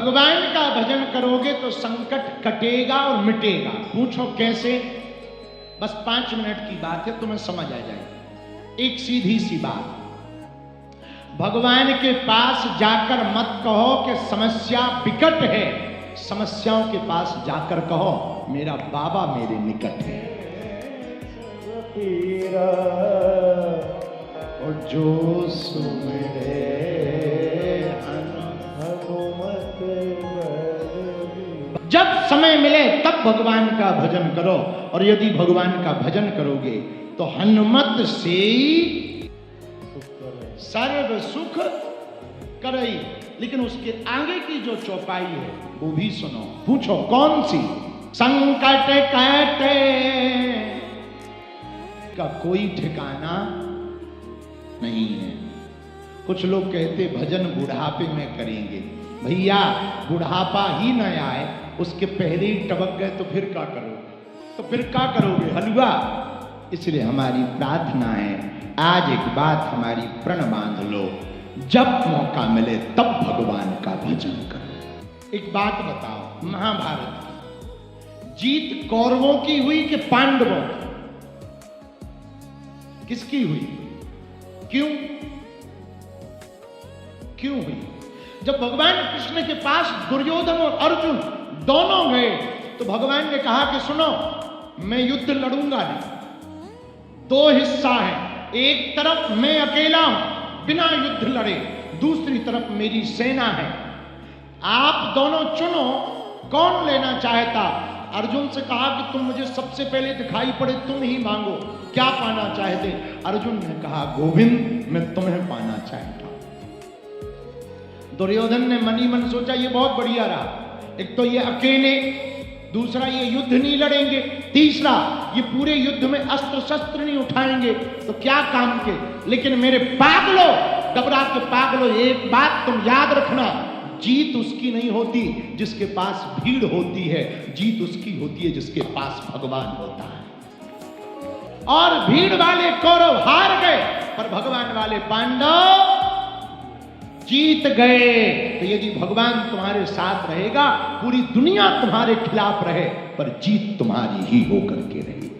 भगवान का भजन करोगे तो संकट कटेगा और मिटेगा। पूछो कैसे? बस 5 मिनट की बात है, तुम्हें समझ आ जाएगी। एक सीधी सी बात, भगवान के पास जाकर मत कहो कि समस्या विकट है, समस्याओं के पास जाकर कहो मेरा बाबा मेरे निकट है। और जो सुमिरे हनुमत, जब समय मिले तब भगवान का भजन करो, और यदि भगवान का भजन करोगे तो हनुमत से सर्व सुख करई। लेकिन उसके आगे की जो चौपाई है वो भी सुनो। पूछो कौन सी? संकट काटे का कोई ठिकाना नहीं है। कुछ लोग कहते भजन बुढ़ापे में करेंगे। भैया बुढ़ापा ही न आए, उसके पहले ही टपक गए तो फिर क्या करोगे? तो फिर क्या करोगे? हलवा। इसलिए हमारी प्रार्थना है, आज एक बात हमारी प्रण बांध लो, जब मौका मिले तब भगवान का भजन करो। एक बात बताओ, महाभारत जीत कौरवों की हुई कि पांडवों की? किसकी हुई? क्यों क्यों हुई? जब भगवान कृष्ण के पास दुर्योधन और अर्जुन दोनों गए तो भगवान ने कहा कि सुनो, मैं युद्ध लड़ूंगा नहीं। 2 हिस्सा है, एक तरफ मैं अकेला हूं बिना युद्ध लड़े, दूसरी तरफ मेरी सेना है। आप दोनों चुनो कौन लेना चाहता। अर्जुन से कहा कि तुम मुझे सबसे पहले दिखाई पड़े, तुम ही मांगो, क्या पाना चाहते? अर्जुन ने कहा गोविंद मैं तुम्हें पाना चाहता। दुर्योधन ने मनी मन सोचा ये बहुत बढ़िया रहा, एक तो ये अकेले, दूसरा ये युद्ध नहीं लड़ेंगे, तीसरा ये पूरे युद्ध में अस्त्र शस्त्र नहीं उठाएंगे, तो क्या काम के। लेकिन मेरे पागलो, डबरा के पागलो, एक बात तुम याद रखना, जीत उसकी नहीं होती जिसके पास भीड़ होती है, जीत उसकी होती है जिसके पास भगवान होता है। और भीड़ वाले कौरव हार गए पर भगवान वाले पांडव जीत गए। तो यदि भगवान तुम्हारे साथ रहेगा, पूरी दुनिया तुम्हारे खिलाफ रहे पर जीत तुम्हारी ही होकर के रहेगी।